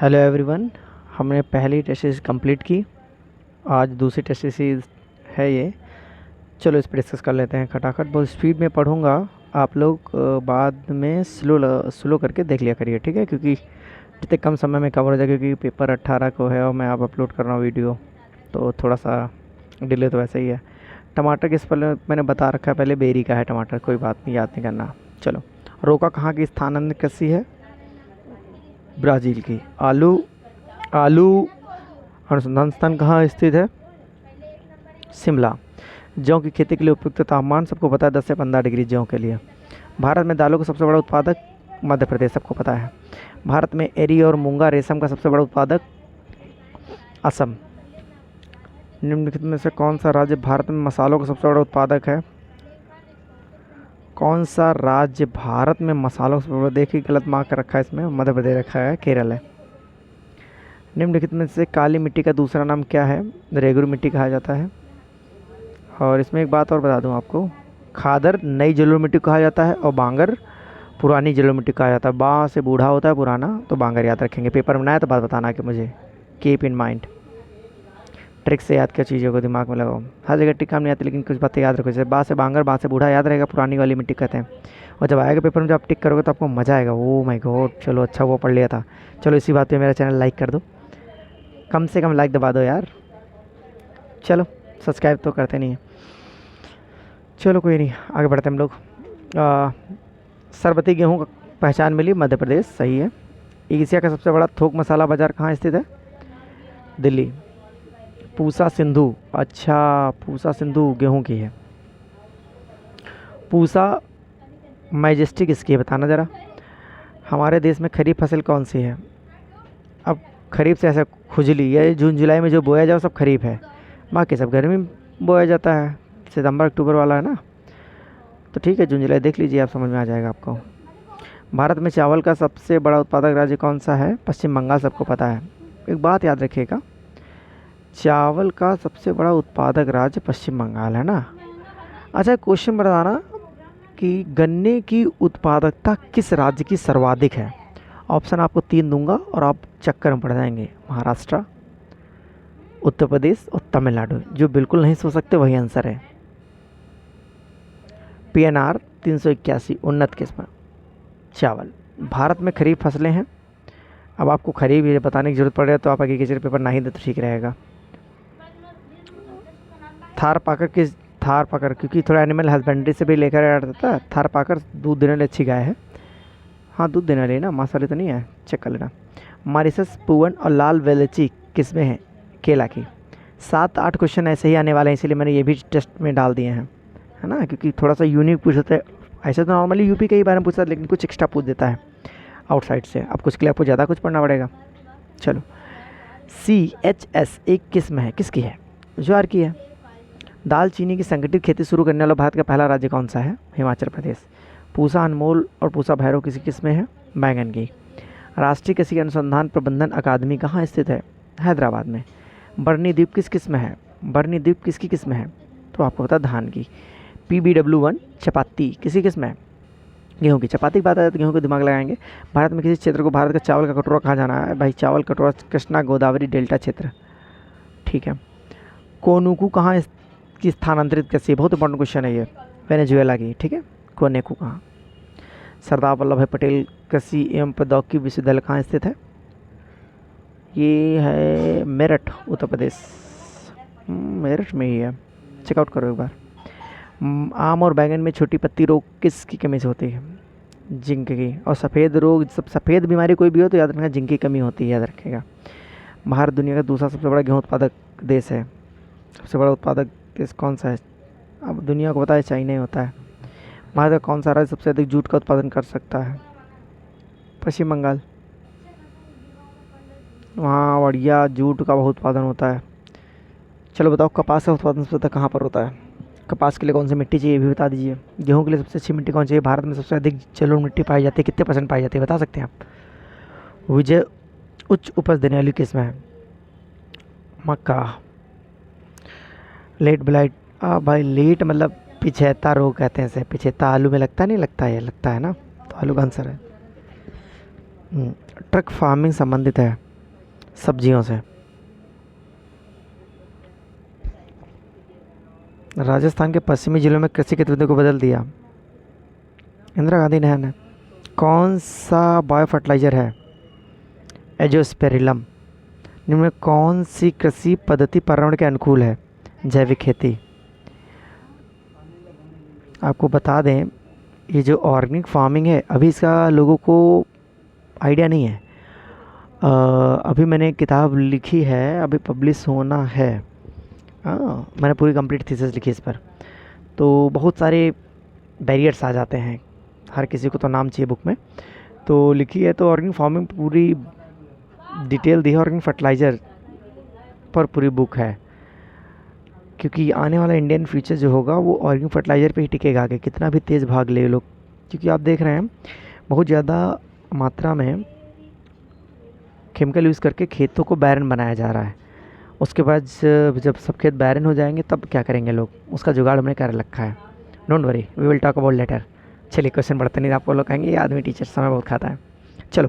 Hello everyone. हमने पहली test series complete की। आज दूसरी टेस्ट सीरीज़ है ये। चलो इस पर डिस्कस कर लेते हैं खटाखट। बहुत स्पीड में पढ़ूंगा, आप लोग बाद में स्लो करके देख लिया करिए, ठीक है? क्योंकि जितने कम समय में कवर हो जाए, क्योंकि पेपर 18 को है और मैं अब अपलोड कर रहा हूँ वीडियो, तो थोड़ा सा डिले तो वैसे ही है। टमाटर किस पर मैंने बता रखा है पहले, बेरी का है टमाटर, कोई बात नहीं, याद नहीं करना। चलो, रोका कहाँ की स्थानांतरित कृषि है? ब्राज़ील की। आलू आलू अनुसंधान स्थान कहाँ स्थित है? शिमला। जौ की खेती के लिए उपयुक्त तापमान सबको पता है, 10 से 15 डिग्री जौ के लिए। भारत में दालों का सबसे बड़ा उत्पादक मध्य प्रदेश, सबको पता है। भारत में एरी और मूंगा रेशम का सबसे बड़ा उत्पादक असम। निम्नलिखित में से कौन सा राज्य भारत में मसालों का सबसे बड़ा उत्पादक है? कौन सा राज्य भारत में मसालों का सबसे बड़ा, देखिए गलत मार्क रखा है इसमें, मध्य प्रदेश रखा है, केरल है। निम्नलिखित में से काली मिट्टी का दूसरा नाम क्या है? रेगुर मिट्टी कहा जाता है। और इसमें एक बात और बता दूं आपको, खादर नई जलोढ़ मिट्टी कहा जाता है और बांगर पुरानी जलोढ़ मिट्टी कहा जाता है। बाँ से बूढ़ा होता है पुराना, तो बांगर याद रखेंगे। पेपर में आए तो बात बताना कि मुझे, कीप इन माइंड। ट्रिक से याद किया चीज़ों को दिमाग में लगाओ। हर जगह टिक काम नहीं आती, लेकिन कुछ बातें याद रखो। जैसे बा से बांगर, बा से बूढ़ा याद रहेगा, पुरानी वाली मिट्टी कहते हैं। और जब आएगा पेपर में, जब आप टिक करोगे तो आपको मज़ा आएगा। ओ माय गॉड, चलो अच्छा वो पढ़ लिया था। चलो इसी बात पे मेरा चैनल लाइक कर दो, कम से कम लाइक दबा दो यार। चलो, सब्सक्राइब तो करते नहीं हैं। चलो कोई नहीं, आगे बढ़ते हम लोग। सरबती गेहूँ का पहचान मिली, मध्य प्रदेश, सही है। एशिया का सबसे बड़ा थोक मसाला बाज़ार कहाँ स्थित है? दिल्ली। पूसा सिंधु, अच्छा पूसा सिंधु गेहूं की है। पूसा मैजेस्टिक इसकी है, बताना ज़रा। हमारे देश में खरीफ फसल कौन सी है? अब खरीफ से ऐसा खुजली, ये जून जुलाई में जो बोया जाए वो सब खरीफ है, बाकी सब गर्मी में बोया जाता है। सितंबर अक्टूबर वाला है ना, तो ठीक है, जून जुलाई देख लीजिए, आप समझ में आ जाएगा आपको। भारत में चावल का सबसे बड़ा उत्पादक राज्य कौन सा है? पश्चिम बंगाल, सबको पता है। एक बात याद रखिएगा, चावल का सबसे बड़ा उत्पादक राज्य पश्चिम बंगाल है ना। अच्छा, क्वेश्चन बताना कि गन्ने की उत्पादकता किस राज्य की सर्वाधिक है? ऑप्शन आपको 3 दूंगा और आप चक्कर में पड़ जाएंगे। महाराष्ट्र, उत्तर प्रदेश और तमिलनाडु। जो बिल्कुल नहीं सोच सकते वही आंसर है। PNR 381 उन्नत किस्म चावल। भारत में खरीफ फसलें हैं। अब आपको खरीफ ये बताने की जरूरत पड़ रही है तो आप एग्रीकल्चर पेपर ना ही दे तो ठीक रहेगा। थार पाकर क्योंकि थोड़ा एनिमल हस्बेंड्री से भी लेकर आ जाता है। थार पाकर दूध देने वाली अच्छी गाय है। हाँ, दूध देने वाली है ना, मसाले तो नहीं है, चेक कर लेना। मारिसस, पुवन और लाल वेलची किस्में हैं केला की। 7-8 क्वेश्चन ऐसे ही आने वाले हैं, इसीलिए मैंने ये भी टेस्ट में डाल दिए हैं, है ना, क्योंकि थोड़ा सा यूनिक पूछते हैं। ऐसे तो नॉर्मली यूपी के ही बारे में पूछता है, लेकिन कुछ एक्स्ट्रा पूछ देता है आउटसाइड से। अब कुछ के लिए आपको ज़्यादा कुछ पढ़ना पड़ेगा। चलो, CHS एक किस्म है, किसकी है? ज्वार की है। दालचीनी की संगठित खेती शुरू करने वाला भारत का पहला राज्य कौन सा है? हिमाचल प्रदेश। पूसा अनमोल और पूसा भैरव किसी किस्म में है? बैंगन की। राष्ट्रीय कृषि अनुसंधान प्रबंधन अकादमी कहाँ स्थित है? हैदराबाद में। बरनी द्वीप किस किस्म है? बरनी द्वीप किसकी किस्म है? तो आपको पता धान की। PBW1 चपाती किसी किस्म है? गेहूँ की। चपाती की बात आ जाती है, गेहूँ को दिमाग लगाएंगे। भारत में किसी क्षेत्र को भारत का चावल का कटोरा कहा जाना है? भाई चावल कटोरा कृष्णा गोदावरी डेल्टा क्षेत्र, ठीक है। कोनुकू कहाँ की स्थानांतरित कृषि? बहुत इंपॉर्टेंट क्वेश्चन है ये, वेनेजुएला की, ठीक है। कोनेकू कहाँ? सरदार वल्लभ भाई पटेल कृषि एवं प्रौद्योगिकी विश्वविद्यालय कहाँ स्थित है? ये है मेरठ, उत्तर प्रदेश। मेरठ में ही है, चेकआउट करो एक बार। आम और बैंगन में छोटी पत्ती रोग किसकी कमी से होती है? जिंक की। और सफ़ेद रोग, सब सफ़ेद बीमारी कोई भी हो तो याद रखना जिंक की कमी होती है, याद रखेगा। भारत दुनिया का दूसरा सबसे बड़ा गेहूँ उत्पादक देश है। सबसे बड़ा उत्पादक देश कौन सा है? अब दुनिया को पता है चाइना ही होता है। भारत का कौन सा राज्य सबसे अधिक जूट का उत्पादन कर सकता है? पश्चिम बंगाल। वहाँ बढ़िया जूट का बहुत उत्पादन होता है। चलो बताओ, कपास का उत्पादन सबसे ज़्यादा कहाँ पर होता है? कपास के लिए कौन सी मिट्टी चाहिए, ये भी बता दीजिए। गेहूँ के लिए सबसे अच्छी मिट्टी कौन चाहिए? भारत में सबसे अधिक जलोढ़ मिट्टी पाई जाती है, कितने % पाई जाती है बता सकते हैं आप? विजय उच्च उपज देने वाली किस्म है? मक्का। लेट ब्लाइट, भाई लेट मतलब पिछेता रोग कहते हैं इसे। पिछेता आलू में लगता नहीं, लगता है, लगता है ना, तो आलू का आंसर है। ट्रक फार्मिंग संबंधित है। सब्जियों से। राजस्थान के पश्चिमी जिलों में कृषि गतिविधियों को बदल दिया। इंदिरा गांधी नहर ने। कौन सा बायो फर्टिलाइजर है? एजोस्पेरिलम। निम्न में कौन सी कृषि पद्धति पर्यावरण के अनुकूल है? जैविक खेती। आपको बता दें, ये जो ऑर्गेनिक फार्मिंग है, अभी इसका लोगों को आइडिया नहीं है। अभी मैंने एक किताब लिखी है, अभी पब्लिश होना है। मैंने पूरी कंप्लीट थीसिस लिखी इस पर। तो बहुत सारे बैरियर्स आ जाते हैं, हर किसी को तो नाम चाहिए बुक में, तो लिखी है। तो ऑर्गेनिक फार्मिंग पूरी डिटेल दी है, ऑर्गेनिक फर्टिलाइज़र पर पूरी बुक है, क्योंकि आने वाला इंडियन फ्यूचर जो होगा वो ऑर्गेनिक फर्टिलाइज़र पे ही टिकेगा आगे, कितना भी तेज़ भाग ले लोग। क्योंकि आप देख रहे हैं बहुत ज़्यादा मात्रा में केमिकल यूज़ करके खेतों को बैरन बनाया जा रहा है। उसके बाद जब सब खेत बैरन हो जाएंगे तब क्या करेंगे लोग, उसका जुगाड़ हमने कर रखा है। Don't worry, we will talk about later. चलिए क्वेश्चन बढ़ते नहीं, आपको लोग कहेंगे ये आदमी टीचर समय बहुत खाता है। चलो,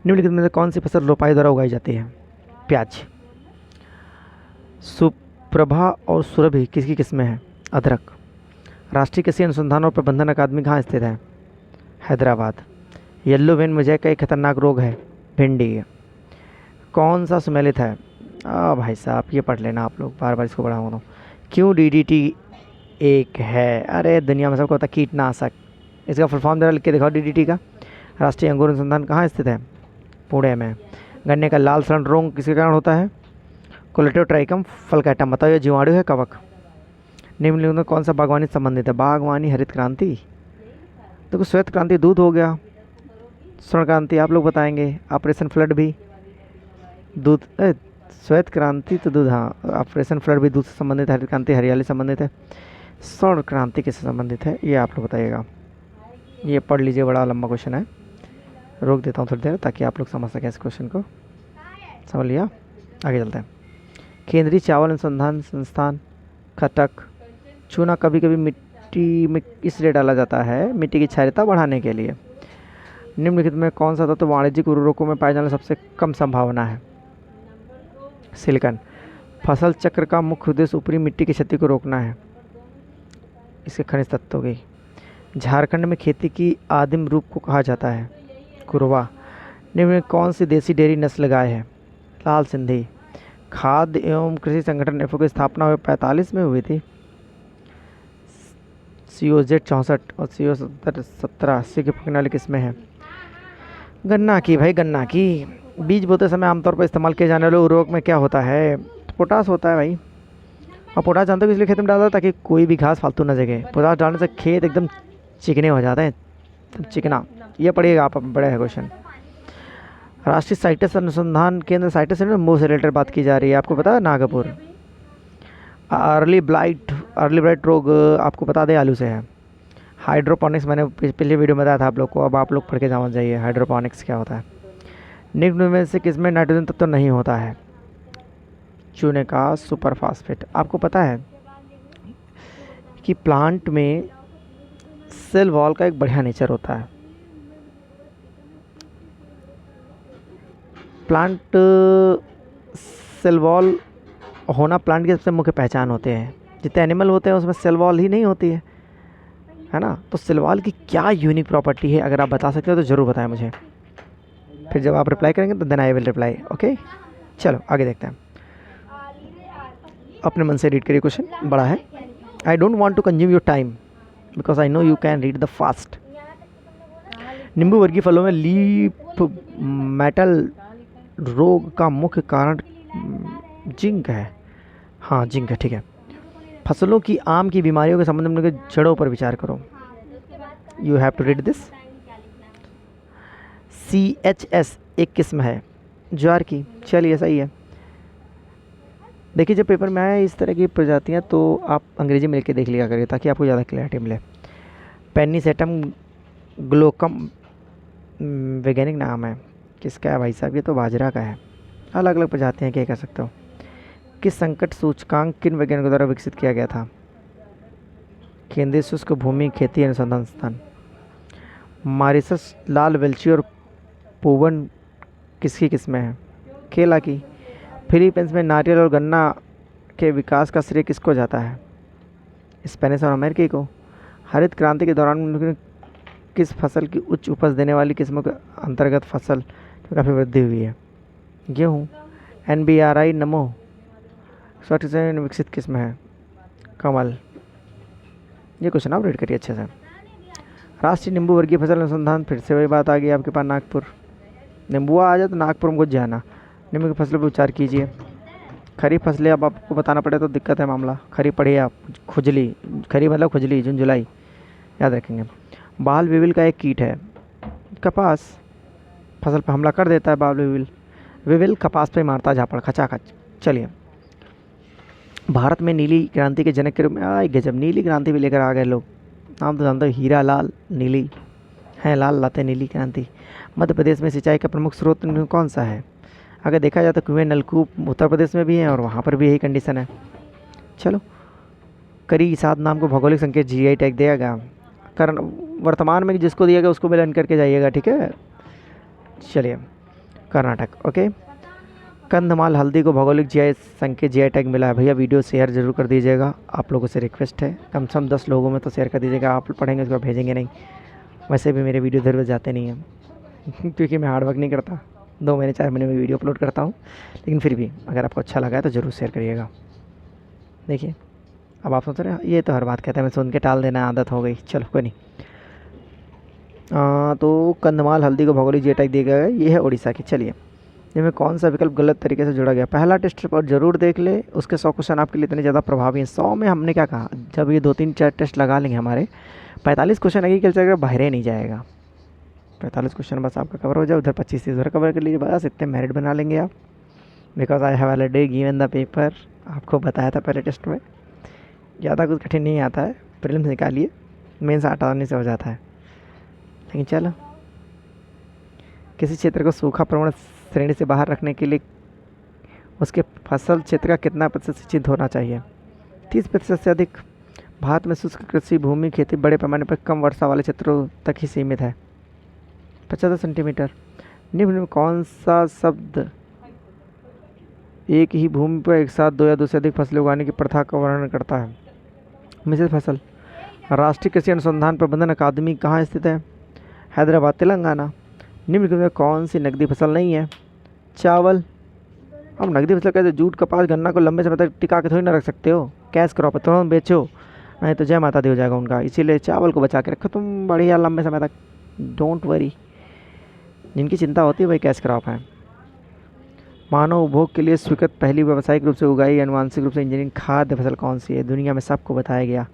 निम्नलिखित में से कौन सी फसल रोपाई द्वारा उगाई जाती है? प्याज। सुप्रभा और सुरभि किसकी किस्में हैं? अदरक। राष्ट्रीय कृषि अनुसंधान और प्रबंधन अकादमी कहाँ स्थित है? हैदराबाद। येल्लो वेन मुझे का एक खतरनाक रोग है? भिंडी। कौन सा सुमेलित है? भाई साहब ये पढ़ लेना आप लोग, बार बार इसको पढ़ाऊँ तो। क्यों डीडीटी एक है? अरे दुनिया में सबको पता कीटनाशक। इसका फुल फॉर्म जरा लिख के दिखाओ डीडीटी का। राष्ट्रीय अंगूर अनुसंधान कहाँ स्थित है? पुणे में। गन्ने का लाल सड़ रोग किसके कारण होता है? कोलेटोट्राइकम फलकैटम। बताओ ये जीवाणु है कवक? निम्नलिखित में कौन सा बागवानी संबंधित है? बागवानी, हरित क्रांति। देखो श्वेत क्रांति दूध हो गया, स्वर्ण क्रांति आप लोग बताएंगे, ऑपरेशन फ्लड भी दूध, श्वेत क्रांति तो दूध, हाँ, ऑपरेशन फ्लड भी दूध से संबंधित है, हरित क्रांति हरियाली संबंधित है, स्वर्ण क्रांति किससे संबंधित है ये आप लोग बताइएगा। ये पढ़ लीजिए, बड़ा लंबा क्वेश्चन है, रोक देता हूँ थोड़ी देर ताकि आप लोग समझ सकें इस क्वेश्चन को। समझ लिया? आगे चलते हैं। केंद्रीय चावल अनुसंधान संस्थान कटक। चूना कभी कभी मिट्टी में इसलिए डाला जाता है मिट्टी की क्षारीयता बढ़ाने के लिए। निम्नलिखित में कौन सा तत्व वाणिज्यिक उर्वरकों में पाए जाने सबसे कम संभावना है? सिलिकॉन। फसल चक्र का मुख्य उद्देश्य ऊपरी मिट्टी की क्षति को रोकना है। इसके खनिज तत्वों की। झारखंड में खेती की आदिम रूप को कहा जाता है? कुरवा। निम्न में कौन सी देसी डेयरी नस्ल गाय है? लाल सिंधी। खाद्य एवं कृषि संगठन एफओ की स्थापना 45 में हुई थी। COZ 64 और CO 17 80 की प्रणाली किसमें है? गन्ना की भाई, गन्ना की। बीज बोते समय आमतौर पर इस्तेमाल किए जाने वाले उर्वरक में क्या होता है? पोटास होता है भाई। और पोटास जानते हो इसलिए खेत में डालता है ताकि कोई भी घास फालतू न जगे। पोटास डालने से खेत एकदम चिकने हो जाते हैं, चिकना। ये पढ़िएगा आप, बड़े है क्वेश्चन। राष्ट्रीय साइटस अनुसंधान केंद्र, साइटस से मुँह से रिलेटेड बात की जा रही है, आपको पता है? नागपुर। अर्ली ब्लाइट रोग आपको बता दें आलू से है। हाइड्रोपोनिक्स मैंने पिछले वीडियो में बताया था आप लोग को, अब आप लोग पढ़ के समझ जाइए हाइड्रोपोनिक्स क्या होता है। निम्न में से किसमें नाइट्रोजन तत्व नहीं होता है? चूने का सुपरफास्फेट। आपको पता है कि प्लांट में सेल वॉल का एक बढ़िया नेचर होता है। प्लांट सेल वॉल होना प्लांट की सबसे मुख्य पहचान होते हैं। जितने एनिमल होते हैं उसमें सेल वॉल ही नहीं होती है ना? तो सेल वॉल की क्या यूनिक प्रॉपर्टी है, अगर आप बता सकते हो तो ज़रूर बताएं मुझे। फिर जब आप रिप्लाई करेंगे तो then I will reply. Okay, चलो आगे देखते हैं। अपने मन से रीड करिए, क्वेश्चन बड़ा है। I don't want to consume your time because I know you can read the fast. नींबू वर्गीय फलों में लीफ मेटल रोग का मुख्य कारण जिंक है। हाँ जिंक है, ठीक है। फसलों की आम की बीमारियों के संबंध में जड़ों पर विचार करो। You have to read this. CHS एक किस्म है ज्वार की। चलिए सही है। देखिए जब पेपर में आए इस तरह की प्रजातियां तो आप अंग्रेजी में लिख के देख लिया करिए ताकि आपको ज़्यादा क्लैरिटी मिले। पेनिसेटम ग्लोकम वैज्ञानिक नाम है, किसका है भाई साहब? ये तो बाजरा का है। अलग अलग प्रजातियाँ क्या कह सकते हो। किस संकट सूचकांक किन वैज्ञानिकों द्वारा विकसित किया गया था? केंद्रीय शुष्क भूमि खेती अनुसंधान संस्थान। मॉरिशस लाल वेल्ची और पूवन किसकी किस्में हैं? केला की। फिलीपींस में नारियल और गन्ना के विकास का श्रेय किसको जाता है? स्पेनिश और अमेरिकी को। हरित क्रांति के दौरान उन्होंने किस फसल की उच्च उपज देने वाली किस्मों के अंतर्गत फसल में काफ़ी वृद्धि हुई है? गेहूँ। NBRI नमो सॉरी से विकसित किस्म है? कमल। ये क्वेश्चन आप रीड करिए अच्छे से। राष्ट्रीय नींबू वर्गीय फसल अनुसंधान, फिर से वही बात आ गई आपके पास, नागपुर। नींबुआ आ जाए तो नागपुर में कुछ जाना। नींबू की फसलों पर विचार कीजिए। खरीफ फसलें अब आपको बताना पड़े तो दिक्कत है मामला। खरीफ पढ़िए आप। खुजली, खरीफ मतलब खुजली, जून जुलाई, याद रखेंगे। बाल विविल का एक कीट है। कपास। फसल पर हमला कर देता है बाल विविल। विविल कपास पे मारता झापड़ खचाखच। चलिए, भारत में नीली क्रांति के जनक के रूप में आई गजब, नीली क्रांति भी लेकर आ गए लोग। नाम तो जानते हो, हीरा लाल नीली है, लाल लाते नीली क्रांति। मध्य प्रदेश में सिंचाई का प्रमुख स्रोत कौन सा है? अगर देखा जाए तो कुएं नलकूप उत्तर प्रदेश में भी हैं और वहाँ पर भी यही कंडीशन है। चलो, करी साध नाम को भौगोलिक संकेत GI टैग दिया गया। कारण वर्तमान में जिसको दिया गया उसको भी लर्न करके जाइएगा, ठीक है। चलिए, कर्नाटक। ओके, कंधमाल हल्दी को भौगोलिक GI संकेत GI टैग मिला है। भैया वीडियो शेयर जरूर कर दीजिएगा, आप लोगों से रिक्वेस्ट है। कम से कम 10 लोगों में तो शेयर कर दीजिएगा। आप पढ़ेंगे उसको भेजेंगे नहीं। वैसे भी मेरे वीडियो इधर जाते नहीं हैं क्योंकि मैं हार्ड वर्क नहीं करता। 2 महीने 4 महीने में वीडियो अपलोड करता हूँ, लेकिन फिर भी अगर आपको अच्छा लगा है तो ज़रूर शेयर करिएगा। देखिए, अब आप सोच रहे हैं ये तो हर बात कहते हैं, मैं सुन के टाल देना आदत हो गई। चलो कोई नहीं। तो कंधमाल हल्दी को भौगोलिक GI टैग दिया गया है, ये है उड़ीसा की। चलिए, इनमें कौन सा विकल्प गलत तरीके से जोड़ा गया? पहला टेस्ट पर जरूर देख ले, उसके 100 क्वेश्चन आपके लिए इतने ज़्यादा प्रभावी हैं। 100 में हमने क्या कहा, जब ये 2-3-4 टेस्ट लगा लेंगे हमारे, 45 क्वेश्चन एग्रीकल्चर का बाहर नहीं जाएगा। 45 क्वेश्चन बस आपका कवर हो जाए, उधर 25-30 उधर कवर कर लीजिए, बस इतने मेरिट बना लेंगे आप। Because I have already given the paper, आपको बताया था पहले टेस्ट में। ज़्यादा कुछ कठिन नहीं आता है, प्रीलिम्स निकालिए, मेंस आसानी से हो जाता है। लेकिन चलो, किसी क्षेत्र को सूखा प्रवण श्रेणी से बाहर रखने के लिए उसके फसल क्षेत्र का कितना प्रतिशत सिंचित होना चाहिए? 30% से अधिक। भारत में शुष्क कृषि भूमि खेती बड़े पैमाने पर कम वर्षा वाले क्षेत्रों तक ही सीमित है। 75 सेंटीमीटर। निम्न में कौन सा शब्द एक ही भूमि पर एक साथ 2 या 2 से अधिक फसलें उगाने की प्रथा का वर्णन करता है? मिश्रित फसल। राष्ट्रीय कृषि अनुसंधान प्रबंधन अकादमी कहाँ स्थित है? हैदराबाद, तेलंगाना। निम्न में कौन सी नकदी फसल नहीं है? चावल। अब नकदी फसल कहते, जूट कपास गन्ना को लंबे समय तक टिका के थोड़ी ना रख सकते हो, कैश क्रॉप है, तुरंत बेचो, नहीं तो जय माता दी हो जाएगा उनका। इसीलिए चावल को बचा के रखो तुम बढ़िया लंबे समय तक, डोंट वरी। जिनकी चिंता होती है वही कैश क्रॉप है। मानव उपभोग के लिए स्वीकृत पहली व्यावसायिक रूप से उगाई आनुवांशिक रूप से इंजीनियरिंग खाद्य फसल कौन सी है? दुनिया में सबको बताया गया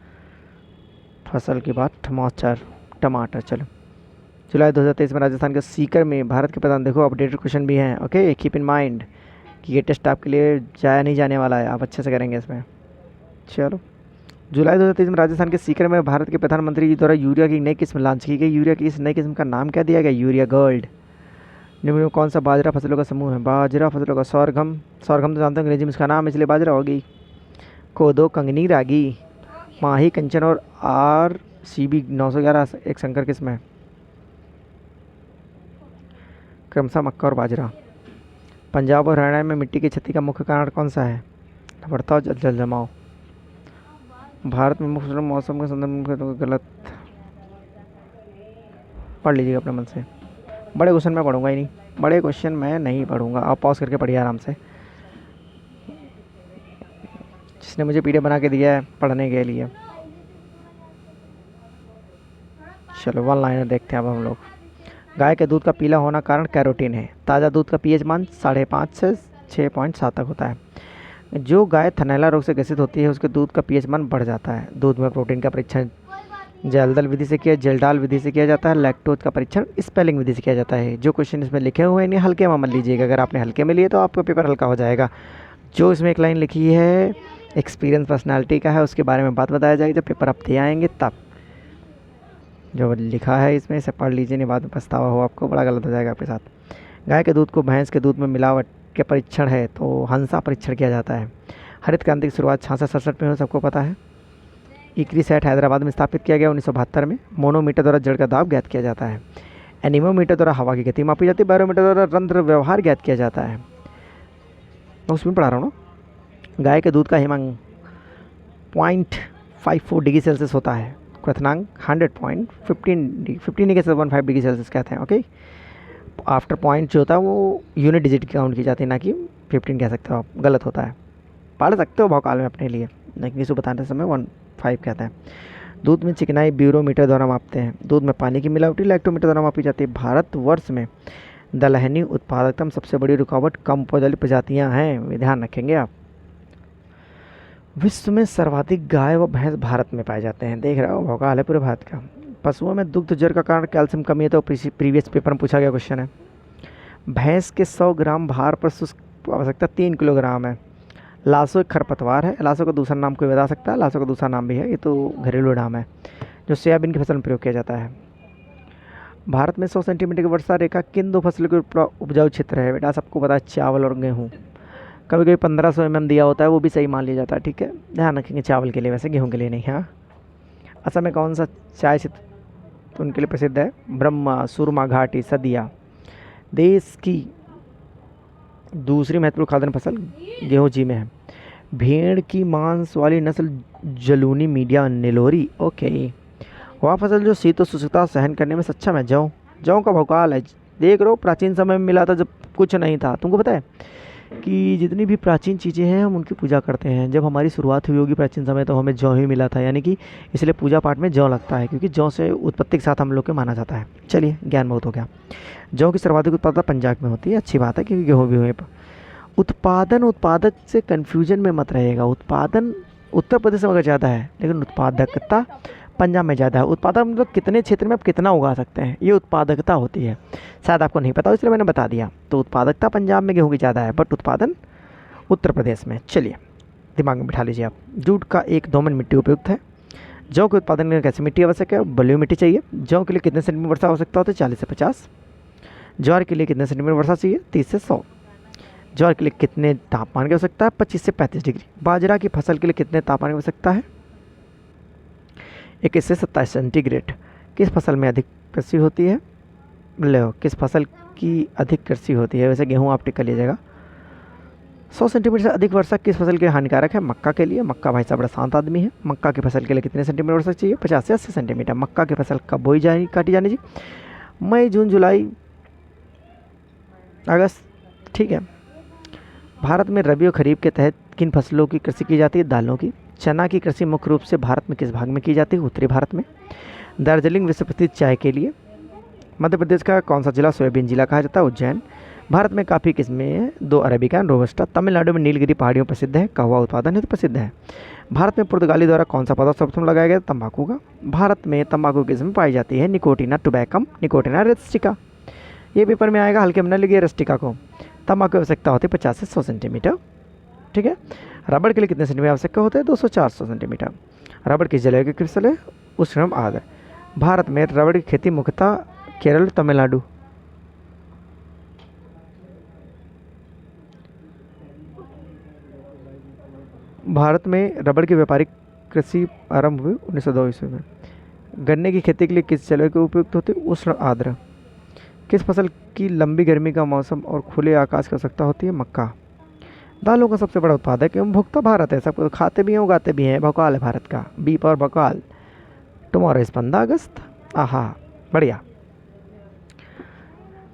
फसल की बात, टमाटर। चलो, जुलाई 2023 में राजस्थान के सीकर में भारत के प्रधान, देखो अपडेटेड क्वेश्चन भी हैं। ओके, कीप इन माइंड कि ये टेस्ट आपके लिए जाया नहीं जाने वाला है, आप अच्छे से करेंगे इसमें। चलो, जुलाई 2023 में राजस्थान के सीकर में भारत के प्रधानमंत्री जी द्वारा यूरिया की नई किस्म लॉन्च की गई। यूरिया की इस नई किस्म का नाम क्या दिया गया? Urea gold. निम्न में कौन सा बाजरा फसलों का समूह है? बाजरा फसलों का sorghum तो जानते हैं अंग्रेजी में इसका नाम, इसलिए बाजरा होगी। कोदो, कंगनी, रागी, माही, कंचन और RCB 911 एक संकर किस्म है। क्रमशः मक्का और बाजरा। पंजाब और हरियाणा में मिट्टी की क्षति का मुख्य कारण कौन सा है? बढ़ता हुआ जल जमाव। भारत में मुख्य मौसम के संदर्भ में तो गलत, पढ़ लीजिएगा अपने मन से। बड़े क्वेश्चन मैं पढ़ूंगा ही नहीं, बड़े क्वेश्चन मैं नहीं पढ़ूंगा, आप पॉज करके पढ़िए आराम से। जिसने मुझे PDF बना के दिया है पढ़ने के लिए। चलो, 1 लाइनर देखते हैं अब हम लोग। गाय के दूध का पीला होना कारण कैरोटीन है। ताज़ा दूध का pH मान 5.5 से 6.7 तक होता है। जो गाय थनैला रोग से ग्रसित होती है उसके दूध का pH मान बढ़ जाता है। दूध में प्रोटीन का परीक्षण जेलडाल विधि से किया जाता है। लैक्टोज का परीक्षण स्पेलिंग विधि से किया जाता है। जो क्वेश्चन इसमें लिखे हुए हैं इन्हें हल्के में मत लीजिएगा। अगर आपने हल्के में लिए तो आपका पेपर हल्का हो जाएगा। जो इसमें एक लाइन लिखी है एक्सपीरियंस पर्सनालिटी का है, उसके बारे में बात बताया जाएगी जब पेपर आप दे आएंगे तब। जो लिखा है इसमें इसे पढ़ लीजिए, नहीं बाद में पछतावा हो आपको, बड़ा गलत हो जाएगा आपके साथ। गाय के दूध को भैंस के दूध में मिलावट के परीक्षण है तो हंसा परीक्षण किया जाता है। हरित क्रांति की शुरुआत 66-67 में हो, सबको पता है। इक्रीसैट हैदराबाद में स्थापित किया गया 1972 में। मोनोमीटर द्वारा जड़ का दाब ज्ञात किया जाता है। एनीमोमीटर द्वारा हवा की गति मापी जाती है। बैरोमीटर द्वारा रंध्र व्यवहार ज्ञात किया जाता है। मैं उसमें पढ़ा रहा हूँ ना। गाय के दूध का हिमांक 0.54 डिग्री सेल्सियस होता है, क्वथनांक 100.15 नहीं कह सकते 15 डिग्री सेल्सियस कहते हैं। ओके, आफ्टर पॉइंट जो होता है वो यूनिट डिजिट की काउंट की जाती है, ना कि 15 कह सकते हो आप, गलत होता है। पढ़ सकते हो भौकाल में अपने लिए, लेकिन इसको बताते समय 15 कहते हैं। दूध में चिकनाई ब्यूरोमीटर द्वारा मापते हैं। दूध में पानी की मिलावटी लैक्टोमीटर द्वारा मापी जाती है। भारतवर्ष में दलहनी उत्पादकता में सबसे बड़ी रुकावट कम पौध वाली प्रजातियाँ हैं, ध्यान रखेंगे आप। विश्व में सर्वाधिक गाय व भैंस भारत में पाए जाते हैं, देख रहे हो भौकाल है पूरे भारत का। पशुओं में दुग्ध जर का कारण कैल्शियम कमी है, तो प्रीवियस पेपर में पूछा गया क्वेश्चन है। भैंस के 100 ग्राम भार पर शुष्क आवश्यकता 3 किलोग्राम है। लासो एक खरपतवार है। लासो का दूसरा नाम कोई बता सकता है? लासो का दूसरा नाम भी है, ये तो घरेलू नाम है, जो सोयाबीन की फसल में प्रयोग किया जाता है। भारत में 100 सेंटीमीटर की वर्षा रेखा किन दो फसलों के उपजाऊ क्षेत्र है? बेटा सबको पता है, चावल और गेहूँ। कभी कभी 1500 mm दिया होता है, वो भी सही मान लिया जाता है, ठीक है, ध्यान रखेंगे। चावल के लिए, वैसे गेहूँ के लिए नहीं। हाँ, असम में कौन सा चाय क्षेत्र उनके लिए प्रसिद्ध है? ब्रह्मा, सुरमा घाटी, सदिया। देश की दूसरी महत्वपूर्ण खाद्यान्न फसल गेहूँ जी में है। भेड़ की मांस वाली नस्ल जलूनी मीडिया नेलोरी। ओके, वह फसल जो शीत और शुष्कता सहन करने में सक्षम है। जौ, जौ का भौकाल है, देख रहे हो, प्राचीन समय में मिला था जब कुछ नहीं था। तुमको पता है कि जितनी भी प्राचीन चीज़ें हैं हम उनकी पूजा करते हैं। जब हमारी शुरुआत हुई होगी प्राचीन समय, तो हमें जौ ही मिला था, यानी कि इसलिए पूजा पाठ में जौ लगता है, क्योंकि जौ से उत्पत्ति के साथ हम लोग के माना जाता है। चलिए, ज्ञान बहुत हो गया। जौ की सर्वाधिक उत्पादन पंजाब में होती है, अच्छी बात है, क्योंकि गेहूँ भी हुए। उत्पादन, उत्पादक से कन्फ्यूजन में मत रहेगा। उत्पादन उत्तर प्रदेश में अगर ज़्यादा है, लेकिन उत्पादकता पंजाब में ज़्यादा है। उत्पादक मतलब कितने क्षेत्र में आप कितना उगा सकते हैं, ये उत्पादकता होती है। शायद आपको नहीं पता, इसलिए मैंने बता दिया। तो उत्पादकता पंजाब में गेहूँ की ज़्यादा है, बट उत्पादन उत्तर प्रदेश में। चलिए, दिमाग में बिठा लीजिए आप। जूट का एक दोमन मिट्टी उपयुक्त है। जौ के उत्पादन के लिए कैसी मिट्टी आवश्यक है? बलुई मिट्टी चाहिए। जौ के लिए कितने सेंटीमीटर वर्षा आवश्यकता होती है? 40 से 50। ज्वार के लिए कितने सेंटीमीटर वर्षा चाहिए? 30 से 100। ज्वार के लिए कितने तापमान की आवश्यकता है? 25 से 35 डिग्री। बाजरा की फसल के लिए कितने तापमान की आवश्यकता है? 21 से 27 सेंटीग्रेड। किस फसल में अधिक कृषि होती है? लो, किस फसल की अधिक कृषि होती है? वैसे गेहूँ आप टिक कर लीजिएगा। 100 सेंटीमीटर से अधिक वर्षा किस फसल के लिए हानिकारक है? मक्का के लिए। मक्का भाई साहब बड़ा शांत आदमी है। मक्का की फसल के लिए कितने सेंटीमीटर वर्षा चाहिए? 50 से 80 सेंटीमीटर। मक्का की फसल कब बोई जानी, काटी जानी जी? मई, जून, जुलाई, अगस्त, ठीक है। भारत में रबी और खरीफ के तहत किन फसलों की कृषि की जाती है? दालों की। चना की कृषि मुख्य रूप से भारत में किस भाग में की जाती है? उत्तरी भारत में। दार्जिलिंग विश्व प्रसिद्ध चाय के लिए। मध्य प्रदेश का कौन सा जिला सोयाबीन जिला कहा जाता है? उज्जैन। भारत में काफ़ी किस्में हैं, 2 अरेबिका और रोबस्टा। तमिलनाडु में नीलगिरी पहाड़ियों प्रसिद्ध है, कहवा उत्पादन हेतु प्रसिद्ध है। भारत में पुर्तगाली द्वारा कौन सा पौधा सर्वप्रथम लगाया गया? तंबाकू का। भारत में तंबाकू की किस्म पाई जाती है? निकोटिना टुबैकम, निकोटिना रस्टिका। ये पेपर में आएगा, हल्के में न लगे रस्टिका को। तंबाकू की आवश्यकता होती है 50 से 100 सेंटीमीटर, ठीक है। रबड़ के लिए कितने सेंटीमीटर आवश्यकता होते हैं? 200-400 सेंटीमीटर। रबड़ की जलवायु की कृषि है उष्ण आर्द्र। भारत में रबड़ की खेती मुख्यतः केरल, तमिलनाडु। भारत में रबड़ की व्यापारिक कृषि आरंभ हुई 1902 ईस्वी में। गन्ने की खेती के लिए किस जलवायु को उपयुक्त होती है? उष्ण आर्द्र। किस फसल की लंबी गर्मी का मौसम और खुले आकाश की आवश्यकता होती है? मक्का। दालों का सबसे बड़ा उत्पादक एवं भोक्ता भारत है। सबको खाते भी हैं, उगाते भी हैं। भोकाल है भारत का, बी पर भोकाल। टुमारो इस 15 अगस्त। आहा, बढ़िया।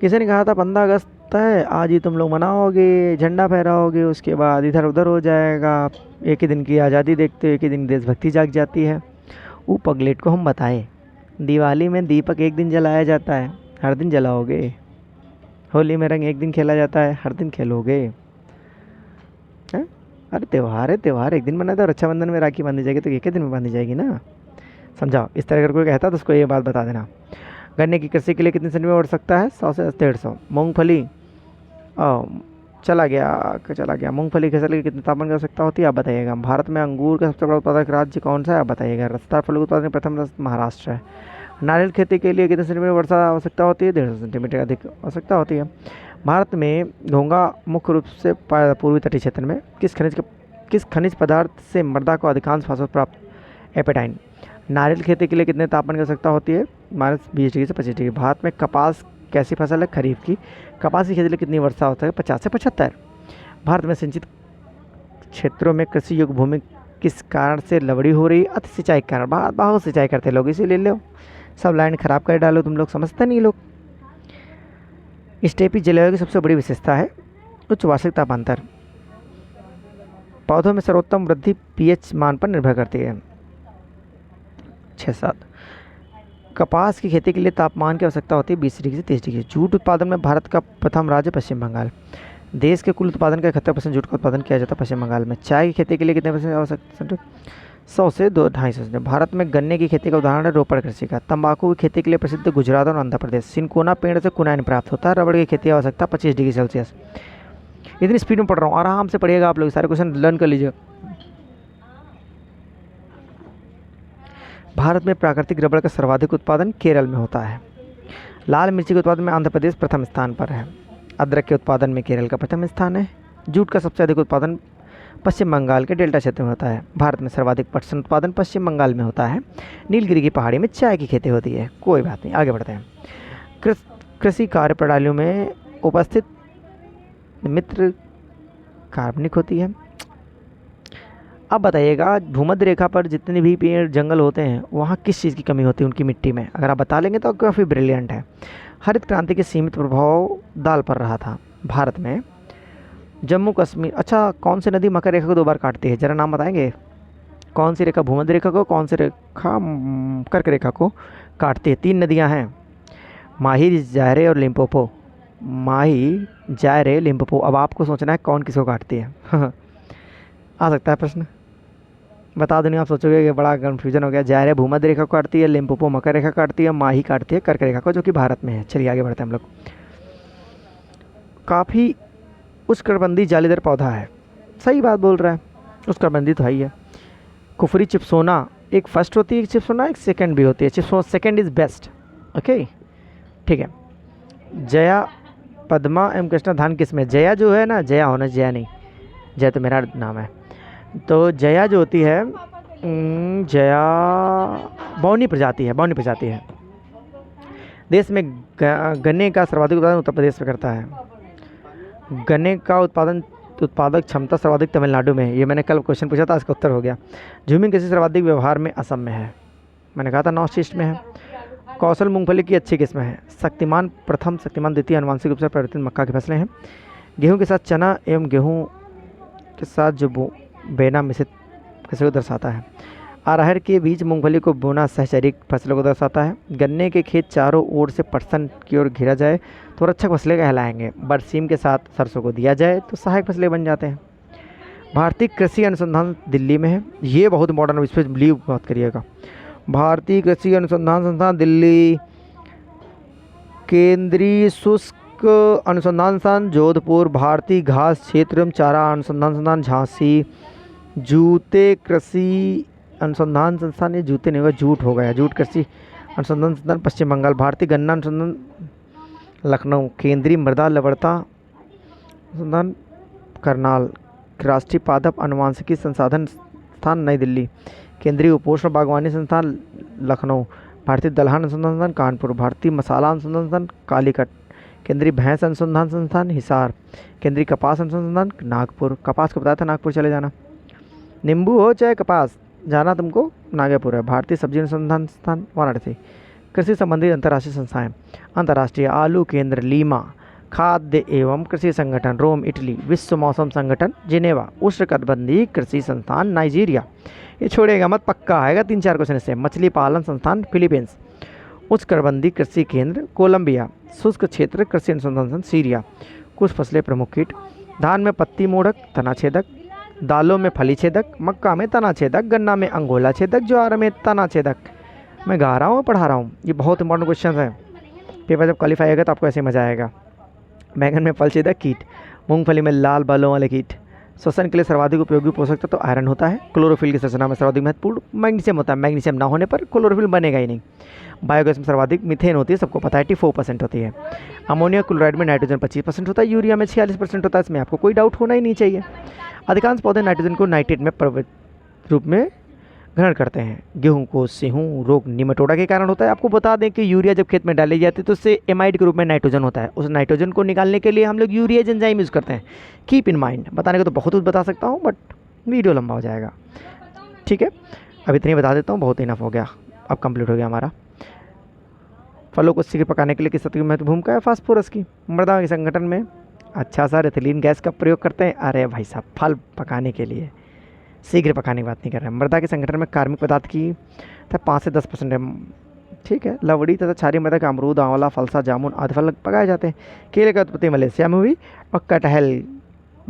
किसी ने कहा था 15 अगस्त है, आज ही तुम लोग मनाओगे, झंडा फहराओगे, उसके बाद इधर उधर हो जाएगा। एक ही दिन की आज़ादी देखते हो, एक ही दिन देशभक्ति जाग जाती है। वो पगलेट को हम बताएं, दिवाली में दीपक एक दिन जलाया जाता है, हर दिन जलाओगे। होली में रंग एक दिन खेला जाता है, हर दिन खेलोगे। हैं? अरे त्यौहार है, त्यौहार एक दिन मनाते हैं। रक्षाबंधन में राखी बांधी जाएगी तो एक ही दिन में बांधी जाएगी ना, समझाओ। इस तरह अगर कोई कहता तो उसको ये बात बता देना। गन्ने की कृषि के लिए कितने सेंटीमीटर बढ़ सकता है? 100 से 150। मूंगफली चला गया। मूंगफली की फसल की कितने तापमान की आवश्यकता होती है? आप बताइएगा। भारत में अंगूर का सबसे बड़ा उत्पादक राज्य कौन सा है? आप बताइएगा। रसदार फलों के उत्पादन में प्रथम महाराष्ट्र है। नारियल खेती के लिए कितने सेंटीमीटर वर्षा आवश्यकता होती है? 150 सेंटीमीटर अधिक आवश्यकता होती है। भारत में घोंघा मुख्य रूप से पूर्वी तटीय क्षेत्र में किस खनिज पदार्थ से मृदा को अधिकांश फास्फोरस प्राप्त? एपेटाइन। नारियल खेती के लिए कितने तापमान की आवश्यकता होती है? -20 डिग्री से 25 डिग्री। भारत में कपास कैसी फसल है? खरीफ की। कपास की खेती के लिए कितनी वर्षा होता है? 50 से 75। भारत में सिंचित क्षेत्रों में कृषि योग्य भूमि किस कारण से लवड़ी हो रही है? अति सिंचाई के कारण। बहुत सिंचाई करते लोग, इसीलिए लो सब लाइन खराब कर डालो, तुम लोग समझते नहीं लोग। स्टेपी जलवायु की सबसे बड़ी विशेषता है उच्च वार्षिक तापांतर। पौधों में सर्वोत्तम वृद्धि पीएच मान पर निर्भर करती है। 6-7। कपास की खेती के लिए तापमान की आवश्यकता होती है 20 डिग्री से 30 डिग्री। जूट उत्पादन में भारत का प्रथम राज्य पश्चिम बंगाल। देश के कुल उत्पादन का 71% जूट का उत्पादन किया जाता है पश्चिम बंगाल में। चाय की खेती के लिए कितने % आवश्यक? 100 से 250। भारत में गन्ने की खेती का उदाहरण है रोपड़ कृषि का। तंबाकू की खेती के लिए प्रसिद्ध गुजरात और आंध्र प्रदेश। सिनकोना पेड़ से कुनाइन प्राप्त होता है। रबड़ की खेती की आवश्यकता 25 डिग्री सेल्सियस। इतनी स्पीड में पढ़ रहा हूँ, आराम से पढ़िएगा आप लोग, सारे क्वेश्चन लर्न कर लीजिए। भारत में प्राकृतिक रबड़ का सर्वाधिक उत्पादन केरल में होता है। लाल मिर्ची के उत्पादन में आंध्र प्रदेश प्रथम स्थान पर है। अदरक के उत्पादन में केरल का प्रथम स्थान है। जूट का सबसे अधिक उत्पादन पश्चिम बंगाल के डेल्टा क्षेत्र में होता है। भारत में सर्वाधिक पटसन उत्पादन पश्चिम बंगाल में होता है। नीलगिरी की पहाड़ी में चाय की खेती होती है। कोई बात नहीं, आगे बढ़ते हैं। कृषि कार्य प्रणालियों में उपस्थित मित्र कार्बनिक होती है। अब बताइएगा, भूमध्य रेखा पर जितने भी पेड़ जंगल होते हैं वहाँ किस चीज़ की कमी होती है उनकी मिट्टी में? अगर आप बता लेंगे तो काफ़ी ब्रिलियंट है। हरित क्रांति के सीमित प्रभाव दाल पर रहा था। भारत में जम्मू कश्मीर, अच्छा कौन सी नदी मकर रेखा को 2 बार काटती है? ज़रा नाम बताएंगे। कौन सी रेखा भूमध्य रेखा को, कौन सी रेखा कर्क रेखा को काटती है? 3 नदियाँ हैं, माही, जायरे और लिम्पोपो। माही, जायरे, लिम्पोपो। अब आपको सोचना है कौन किसको काटती है। आ सकता है प्रश्न, बता दूँ नहीं, आप सोचोगे कि बड़ा कन्फ्यूजन हो गया। जायरे भूमध्य रेखा को काटती है, लिम्पोपो मकर रेखा काटती है, माही काटती है कर्क रेखा को, जो कि भारत में है। चलिए आगे बढ़ते हैं हम लोग। काफ़ी उष्णकटिबंधीय जालीदार पौधा है। सही बात बोल रहा है, उष्णकटिबंधीय तो है ही है। कुफरी चिप्सोना एक फर्स्ट होती है चिप्सोना, एक सेकंड भी होती है। Chipsona second is best. Okay ठीक है। जया, पद्मा एवं कृष्णा धान किस में? जया जो है ना, जया होना, जया नहीं, जया तो मेरा नाम है। तो जया जो होती है, जया बौनी प्रजाति है, बौनी प्रजाति है। देश में गन्ने का सर्वाधिक उत्पादन उत्तर प्रदेश में करता है। गन्ने का उत्पादक क्षमता सर्वाधिक तमिलनाडु में है। ये मैंने कल क्वेश्चन पूछा था, इसका उत्तर हो गया। झूमिंग कृषि सर्वाधिक व्यवहार में असम में है। मैंने कहा था नॉर्थ ईस्ट में है। कौशल मूंगफली की अच्छी किस्म है। शक्तिमान प्रथम, शक्तिमान द्वितीय आनुवांशिक रूप से परिवर्तित मक्का की फसलें हैं। गेहूँ के साथ चना एवं गेहूँ के साथ जो बेना मिश्रित कृषि को दर्शाता है। अरहर के बीज मूंगफली को बोना सहचरिक फसलों को दर्शाता है। गन्ने के खेत चारों ओर से पटसन की ओर घिरा जाए तो रक्षक फसलें कहलाएंगे। बरसीम के साथ सरसों को दिया जाए तो सहायक फसलें बन जाते हैं। भारतीय कृषि अनुसंधान दिल्ली में है। ये बहुत इंपॉर्टेंट है, इस पर बिलीव बात करिएगा। भारतीय कृषि अनुसंधान संस्थान दिल्ली, केंद्रीय शुष्क अनुसंधान संस्थान जोधपुर, भारतीय घास क्षेत्र एवं चारा अनुसंधान संस्थान झांसी, जूते कृषि अनुसंधान संस्थान, ये जूते नहीं होगा, जूट हो गया, जूट कृषि अनुसंधान संस्थान पश्चिम बंगाल, भारतीय गन्ना अनुसंधान लखनऊ, केंद्रीय मृदा लवणता अनुसंधान करनाल, राष्ट्रीय पादप अनुवांशिकी संसाधन संस्थान नई दिल्ली, केंद्रीय उपोष्ण बागवानी संस्थान लखनऊ, भारतीय दलहन अनुसंधान संस्थान कानपुर, भारतीय मसाला अनुसंधान संस्थान कालीकट, केंद्रीय भैंस अनुसंधान संस्थान हिसार, केंद्रीय कपास अनुसंधान नागपुर। कपास को बताया था नागपुर चले जाना। नींबू हो चाहे कपास, जाना तुमको नागपुर है। भारतीय सब्जी अनुसंधान संस्थान वाराणसी। कृषि संबंधित अंतर्राष्ट्रीय संस्थाएं, अंतर्राष्ट्रीय आलू केंद्र लीमा, खाद्य एवं कृषि संगठन रोम इटली, विश्व मौसम संगठन जिनेवा, उष्णकटिबंधीय कृषि संस्थान नाइजीरिया। ये छोड़ेगा मत, पक्का आएगा 3-4 क्वेश्चन इससे। मछली पालन संस्थान फिलीपींस, उष्णकटिबंधीय कृषि केंद्र कोलंबिया, शुष्क क्षेत्र कृषि अनुसंधान संस्थान सीरिया। कुछ फसलें प्रमुख कीट, धान में पत्ती मोड़क तना छेदक, दालों में फली छेदक, मक्का में तना छेदक, गन्ना में अंगोला छेदक, ज्वार में तना छेदक। मैं गा रहा हूँ पढ़ा रहा हूँ, ये बहुत इंपॉर्टेंट क्वेश्चन है। पेपर जब क्वालिफाई होगा तो आपको ऐसे मजा आएगा। बैंगन में फल छेदक कीट, मूंगफली में लाल बालों वाले कीट। श्वसन के लिए सर्वाधिक उपयोगी पोषक तत्व तो आयरन होता है। क्लोरोफिल की संरचना में सर्वाधिक महत्वपूर्ण मैग्नीशियम होता है। मैग्नीशियम ना होने पर क्लोरोफिल बनेगा ही नहीं। बायोगैस में सर्वाधिक मीथेन होती है, सबको पता है 84% होती है। अमोनिया क्लोराइड में नाइट्रोजन 25% होता है। यूरिया में 46% होता है। इसमें आपको कोई डाउट होना ही नहीं चाहिए। अधिकांश पौधे नाइट्रोजन को नाइट्रेट में पर्वत रूप में ग्रहण करते हैं। गेहूं को सेहूं रोग निमेटोडा के कारण होता है। आपको बता दें कि यूरिया जब खेत में डाली जाती है तो उससे एमाइड के रूप में नाइट्रोजन होता है। उस नाइट्रोजन को निकालने के लिए हम लोग यूरिया एंजाइम यूज़ करते हैं। Keep in mind. बताने को तो बहुत कुछ बता सकता हूँ, बट वीडियो लंबा हो जाएगा। ठीक है, अब इतनी बता देता हूँ, बहुत इनफ हो गया, अब कंप्लीट हो गया हमारा। फलों को शीघ्र पकाने के लिए किस तत्व की महत्वपूर्ण भूमिका है? फास्फोरस की। मृदा के संगठन में अच्छा सा एथिलीन गैस का प्रयोग करते हैं। अरे भाई साहब, फल पकाने के लिए, शीघ्र पकाने की बात नहीं कर रहे हैं। मृदा के संगठन में कार्बनिक पदार्थ की 5 से 10% है। ठीक है, लवड़ी तथा क्षारीय मृदा का अमरूद, आंवला, फलसा, जामुन आदि फल पकाए जाते हैं। केले की उत्पत्ति मलेशिया में हुई और कटहल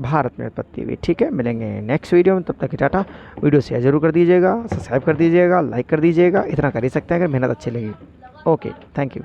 भारत में उत्पत्ति हुई। ठीक है, मिलेंगे नेक्स्ट वीडियो में, तब तक की टाटा। वीडियो शेयर जरूर कर दीजिएगा, सब्सक्राइब कर दीजिएगा, लाइक कर दीजिएगा, इतना कर ही सकते हैं अगर मेहनत अच्छी लगी। Okay, thank you.